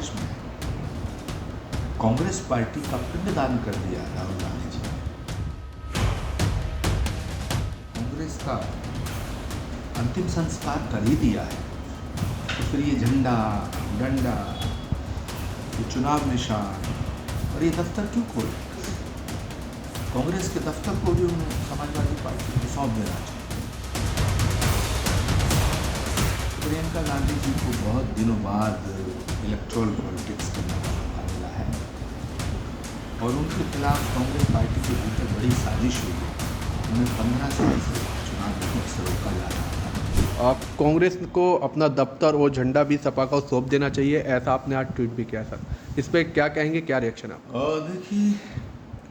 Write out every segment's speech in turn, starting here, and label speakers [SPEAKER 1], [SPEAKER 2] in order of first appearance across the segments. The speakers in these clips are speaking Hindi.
[SPEAKER 1] प्रदेश में कांग्रेस पार्टी का पिंडदान कर दिया राहुल गांधी जी ने। कांग्रेस का अंतिम संस्कार कर ही दिया है, तो फिर ये झंडा, डंडा, ये चुनाव निशान और ये दफ्तर क्यों खोले? कांग्रेस के दफ्तर को भी उन्हें समाजवादी पार्टी को सौंप देना चाहिए। प्रियंका गांधी जी को बहुत दिनों बाद इलेक्टोरल पॉलिटिक्स करने का मौका मिला है और उनके खिलाफ कांग्रेस पार्टी के भीतर बड़ी साजिश हुई है। उन्हें 15 साल से चुनाव लड़ने से रोका जा रहा था।
[SPEAKER 2] कांग्रेस को अपना दफ्तर और झंडा भी सपा को सौंप देना चाहिए, ऐसा आपने आज ट्वीट भी किया सर। इस पर क्या कहेंगे, क्या रिएक्शन है आपका?
[SPEAKER 1] देखिए,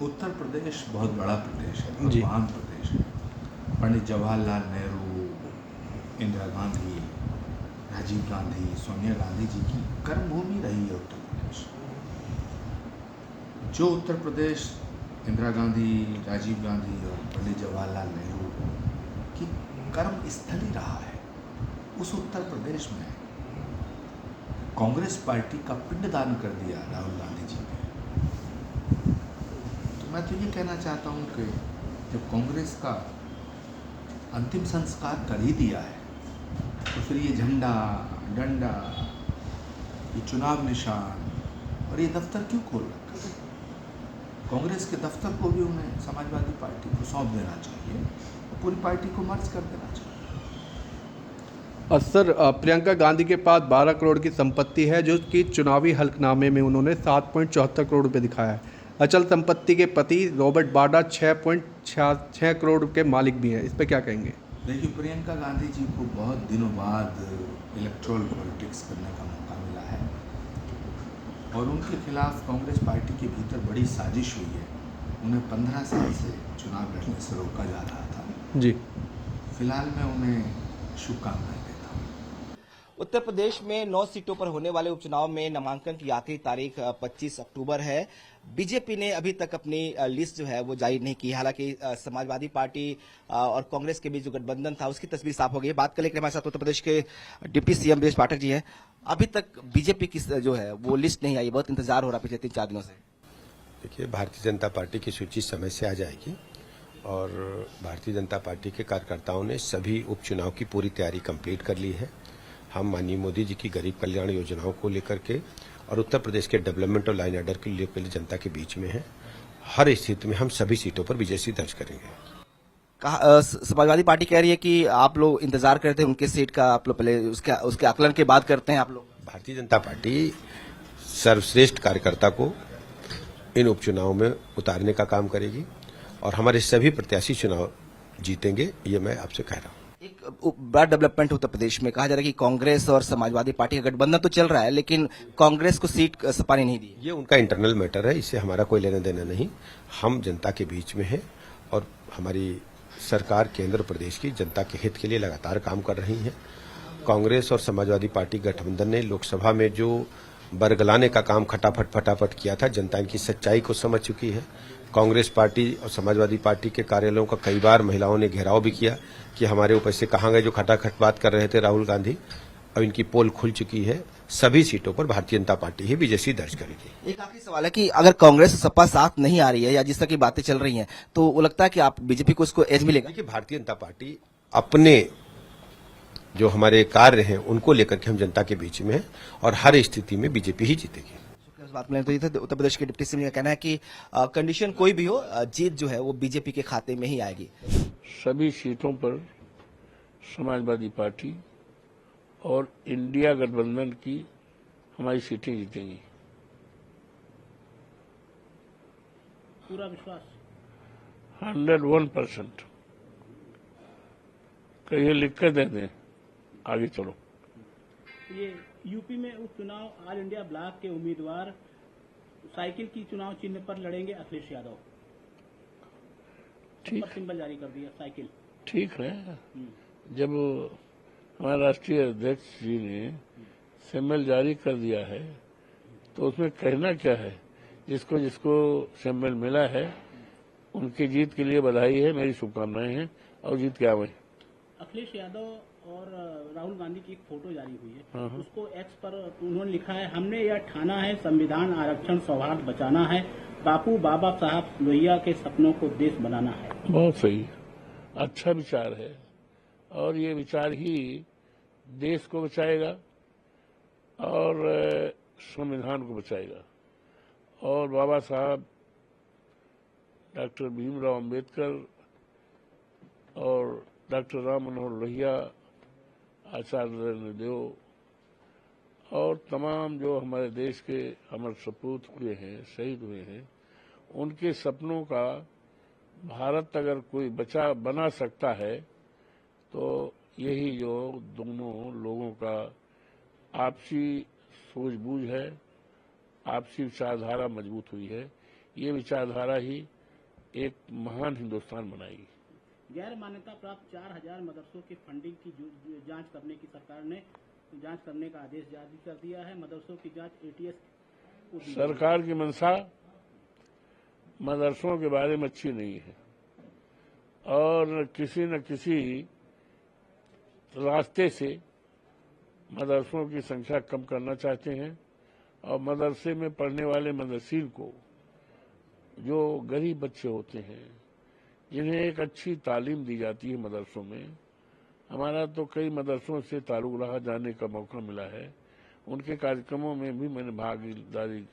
[SPEAKER 1] उत्तर प्रदेश बहुत बड़ा प्रदेश है, बहुत महान प्रदेश है। पंडित जवाहरलाल नेहरू, इंदिरा गांधी, राजीव गांधी, सोनिया गांधी जी की कर्मभूमि रही है उत्तर प्रदेश। जो उत्तर प्रदेश इंदिरा गांधी, राजीव गांधी और पंडित जवाहरलाल नेहरू की कर्म स्थली रहा है, उस उत्तर प्रदेश में कांग्रेस पार्टी का पिंडदान कर दिया राहुल गांधी जी ने। तो मैं तो ये कहना चाहता हूँ कि जब कांग्रेस का अंतिम संस्कार कर ही दिया है, तो फिर ये झंडा, डंडा, ये चुनाव निशान और ये दफ्तर क्यों खोल रखा है? कांग्रेस के दफ्तर को भी उन्हें समाजवादी पार्टी को सौंप देना चाहिए और पूरी पार्टी को मर्ज कर देना चाहिए।
[SPEAKER 2] सर, प्रियंका गांधी के पास 12 करोड़ की संपत्ति है, जो कि चुनावी हलफनामे में उन्होंने 7.74 करोड़ रुपये दिखाया है। अचल संपत्ति के पति रॉबर्ट वाड्रा 6.6 करोड़ के मालिक भी हैं। इस पर क्या कहेंगे?
[SPEAKER 1] देखिए, प्रियंका गांधी जी को बहुत दिनों बाद इलेक्टोरल पॉलिटिक्स करने का मौका मिला है और उनके खिलाफ कांग्रेस पार्टी के भीतर बड़ी साजिश हुई है। उन्हें 15 साल से चुनाव लड़ने से रोका जा रहा था।
[SPEAKER 2] जी,
[SPEAKER 1] फिलहाल मैं उन्हें शुभकामनाएं देता हूँ।
[SPEAKER 3] उत्तर प्रदेश में 9 सीटों पर होने वाले उपचुनाव में नामांकन की आखिरी तारीख 25 अक्टूबर है। बीजेपी ने अभी तक अपनी लिस्ट जो है वो जारी नहीं की। हालांकि समाजवादी पार्टी और कांग्रेस के बीच जो गठबंधन था उसकी तस्वीर साफ हो गई है। बात करें कि हमारे साथ उत्तर प्रदेश के डिप्टी सीएम बृजेश पाठक जी हैं। अभी तक बीजेपी की जो है वो लिस्ट नहीं आई, बहुत इंतजार हो रहा पिछले 3-4 दिनों से।
[SPEAKER 4] देखिए, भारतीय जनता पार्टी की सूची समय से आ जाएगी और भारतीय जनता पार्टी के कार्यकर्ताओं ने सभी उपचुनाव की पूरी तैयारी कंप्लीट कर ली है। हम माननीय मोदी जी की गरीब कल्याण योजनाओं को लेकर के और उत्तर प्रदेश के डेवलपमेंट और लाइन ऑर्डर के लिए जनता के बीच में है। हर स्थिति में हम सभी सीटों पर विजय दर्ज करेंगे।
[SPEAKER 3] समाजवादी पार्टी कह रही है कि आप लोग इंतजार करते हैं उनके सीट का, आप लोग पहले उसके आकलन के बाद करते हैं आप लोग।
[SPEAKER 4] भारतीय जनता पार्टी सर्वश्रेष्ठ कार्यकर्ता को इन उपचुनावों में उतारने का काम करेगी और हमारे सभी प्रत्याशी चुनाव जीतेंगे, ये मैं आपसे कह रहा हूँ।
[SPEAKER 3] एक बड़ा डेवलपमेंट उत्तर प्रदेश में कहा जा रहा है कि कांग्रेस और समाजवादी पार्टी का गठबंधन तो चल रहा है, लेकिन कांग्रेस को सीट सपा ने नहीं दी।
[SPEAKER 4] ये उनका इंटरनल मैटर है, इससे हमारा कोई लेना देना नहीं। हम जनता के बीच में हैं और हमारी सरकार केंद्र प्रदेश की जनता के हित के लिए लगातार काम कर रही है। कांग्रेस और समाजवादी पार्टी गठबंधन ने लोकसभा में जो बरगलाने का काम फटाफट किया था, जनता इनकी सच्चाई को समझ चुकी है। कांग्रेस पार्टी और समाजवादी पार्टी के कार्यालयों का कई बार महिलाओं ने घेराव भी किया कि हमारे ऊपर से कहाँ गए जो खटाखट बात कर रहे थे राहुल गांधी। अब इनकी पोल खुल चुकी है। सभी सीटों पर भारतीय जनता पार्टी ही विजय दर्ज करेगी।
[SPEAKER 3] एक आखिरी सवाल है कि अगर कांग्रेस सपा साथ नहीं आ रही है या जिस तरह की बातें चल रही हैं, तो वो लगता है कि आप बीजेपी को उसको एज मिलेगा?
[SPEAKER 4] देखिए, भारतीय जनता पार्टी अपने जो हमारे कार्य हैं उनको लेकर के हम जनता के बीच में है और हर स्थिति में बीजेपी ही जीतेगी।
[SPEAKER 3] बात में तो ये था उत्तर प्रदेश के डिप्टी सीएम का कहना है कि कंडीशन कोई भी हो, जीत जो है वो बीजेपी के खाते में ही आएगी।
[SPEAKER 5] सभी सीटों पर समाजवादी पार्टी और इंडिया गठबंधन की हमारी सीटें जीतेंगी।
[SPEAKER 6] पूरा विश्वास
[SPEAKER 5] 101%। कहिए लिख कर दे दें, आगे चलो।
[SPEAKER 6] ये यूपी में उपचुनाव ऑल इंडिया ब्लॉक के उम्मीदवार साइकिल की चुनाव चिन्ह पर लड़ेंगे अखिलेश यादव।
[SPEAKER 5] ठीक,
[SPEAKER 6] सिंबल जारी कर दिया साइकिल।
[SPEAKER 5] ठीक है। जब हमारे राष्ट्रीय अध्यक्ष जी ने सिंबल जारी कर दिया है तो उसमें कहना क्या है? जिसको जिसको सिंबल मिला है उनकी जीत के लिए बधाई है, मेरी शुभकामनाएं हैं और जीत के आवे।
[SPEAKER 6] अखिलेश यादव और राहुल गांधी की एक फोटो जारी हुई है। उसको एक्स पर उन्होंने लिखा है, हमने यह ठाना है संविधान आरक्षण सौहार्द बचाना है, बापू बाबा साहब लोहिया के सपनों को देश बनाना है।
[SPEAKER 5] बहुत सही, अच्छा विचार है और ये विचार ही देश को बचाएगा और संविधान को बचाएगा। और बाबा साहब डॉक्टर भीमराव अंबेडकर और डॉक्टर राम मनोहर लोहिया, आचार्य नरेंद्र देव और तमाम जो हमारे देश के अमर सपूत हुए हैं, शहीद हुए हैं, उनके सपनों का भारत अगर कोई बना सकता है तो यही जो दोनों लोगों का आपसी सूझबूझ है, आपसी विचारधारा मजबूत हुई है। ये विचारधारा ही एक महान हिंदुस्तान बनाएगी।
[SPEAKER 6] गैर मान्यता प्राप्त 4000 मदरसों की फंडिंग की जांच करने की सरकार ने जांच करने का आदेश जारी कर दिया है। मदरसों की जांच एटीएस को दी।
[SPEAKER 5] सरकार की मंशा मदरसों के बारे में अच्छी नहीं है और किसी न किसी रास्ते से मदरसों की संख्या कम करना चाहते हैं और मदरसे में पढ़ने वाले मदरसीन को, जो गरीब बच्चे होते हैं, जिन्हें एक अच्छी तालीम दी जाती है मदरसों में, हमारा तो कई मदरसों से ताल्लुक रहा, जाने का मौका मिला है, उनके कार्यक्रमों में भी मैंने भागीदारी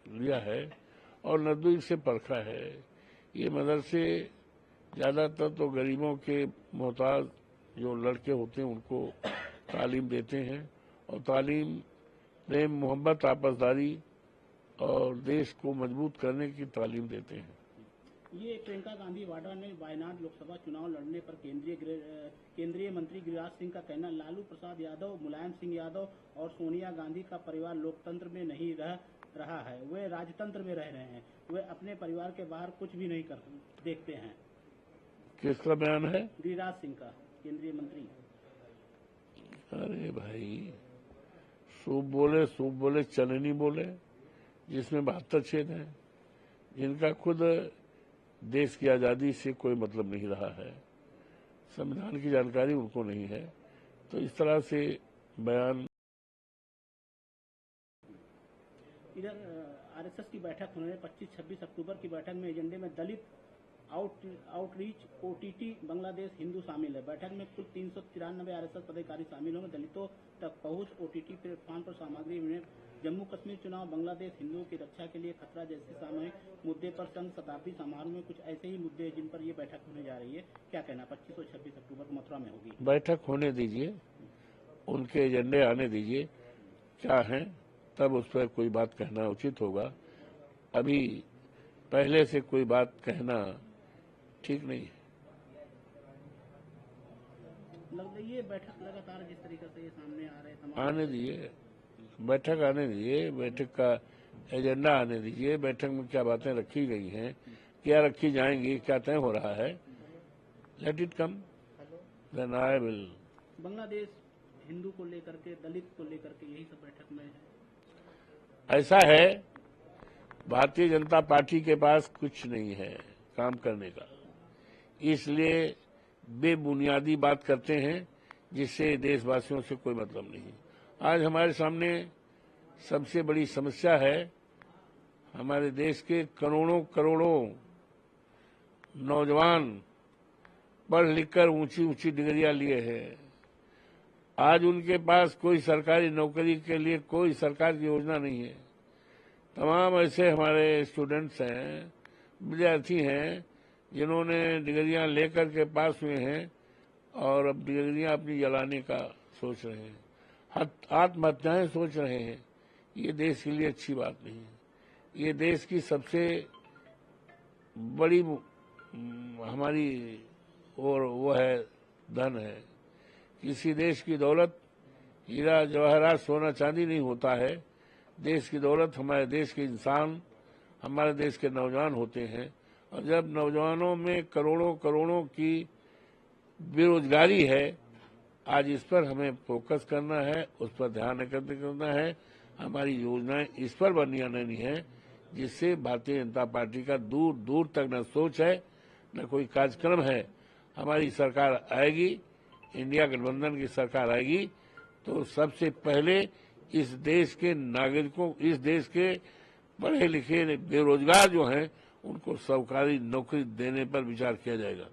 [SPEAKER 5] लिया है और नजदीक से परखा है। ये मदरसे ज़्यादातर तो गरीबों के मोहताज जो लड़के होते हैं उनको तालीम देते हैं और तालीम, प्रेम, मोहब्बत, आपसदारी और देश को मजबूत करने की तालीम देते हैं।
[SPEAKER 6] ये प्रियंका गांधी वाड्रा ने वायनाड लोकसभा चुनाव लड़ने पर केंद्रीय मंत्री गिरिराज सिंह का कहना, लालू प्रसाद यादव, मुलायम सिंह यादव और सोनिया गांधी का परिवार लोकतंत्र में नहीं रह रहा है, वे राजतंत्र में रह रहे हैं, वे अपने परिवार के बाहर कुछ भी नहीं कर देखते हैं।
[SPEAKER 5] किसका बयान है?
[SPEAKER 6] गिरिराज सिंह का, केंद्रीय मंत्री।
[SPEAKER 5] अरे भाई, सूप बोले चने नहीं बोले, जिसमें 72 छेद हैं, जिनका खुद देश की आजादी से कोई मतलब नहीं रहा है, संविधान की जानकारी उनको नहीं है, तो इस तरह से बयान।
[SPEAKER 6] इधर आरएसएस की बैठक होने 25-26 अक्टूबर की बैठक में एजेंडे में दलित आउटरीच ओटीटी बांग्लादेश हिंदू शामिल है। बैठक में कुल 393 आरएसएस पदाधिकारी शामिल होंगे। दलितों तक पहुंच, ओटीटी प्लेटफॉर्म पर सामग्री में जम्मू कश्मीर चुनाव, बांग्लादेश हिंदुओं की रक्षा के लिए खतरा जैसे सामूहिक मुद्दे पर संघ शताब्दी समारोह में कुछ ऐसे ही मुद्दे जिन पर ये बैठक होने जा रही है। क्या कहना, 25 और 26 अक्टूबर को मथुरा में होगी
[SPEAKER 5] बैठक, होने दीजिए, उनके एजेंडे आने दीजिए, क्या है तब उस पर कोई बात कहना उचित होगा। अभी पहले से कोई बात कहना ठीक नहीं है।
[SPEAKER 6] लगता है ये बैठक लगातार जिस तरीके से ये सामने आ रहे हैं,
[SPEAKER 5] आने दीजिए, बैठक आने दीजिए, बैठक का एजेंडा आने दीजिए, बैठक में क्या बातें रखी गई हैं, क्या रखी जाएंगी, क्या तय हो रहा है, let it come, then I will.
[SPEAKER 6] Bangladesh Hindu को लेकर के, दलित को लेकर के यही सब बैठक में है।
[SPEAKER 5] ऐसा है, भारतीय जनता पार्टी के पास कुछ नहीं है काम करने का, इसलिए बेबुनियादी बात करते हैं जिससे देशवासियों से कोई मतलब नहीं। आज हमारे सामने सबसे बड़ी समस्या है, हमारे देश के करोड़ों नौजवान पढ़ लिखकर ऊंची ऊंची डिग्रियां लिए हैं, आज उनके पास कोई सरकारी नौकरी के लिए कोई सरकार की योजना नहीं है। तमाम ऐसे हमारे स्टूडेंट्स हैं, विद्यार्थी हैं, जिन्होंने डिग्रियां लेकर के पास हुए हैं और अब डिग्रियां अपनी जलाने का सोच रहे हैं, आत्महत्याएं सोच रहे हैं। ये देश के लिए अच्छी बात नहीं है। ये देश की सबसे बड़ी हमारी और वो है धन है। किसी देश की दौलत हीरा जवाहरात सोना चांदी नहीं होता है। देश की दौलत हमारे देश के इंसान, हमारे देश के नौजवान होते हैं, और जब नौजवानों में करोड़ों की बेरोजगारी है, आज इस पर हमें फोकस करना है, उस पर ध्यान एकत्रित करना है। हमारी योजनाएं इस पर बनानी है जिससे भारतीय जनता पार्टी का दूर दूर तक न सोच है, न कोई कार्यक्रम है। हमारी सरकार आएगी, इंडिया गठबंधन की सरकार आएगी तो सबसे पहले इस देश के नागरिकों, इस देश के पढ़े लिखे बेरोजगार जो हैं, उनको सरकारी नौकरी देने पर विचार किया जाएगा।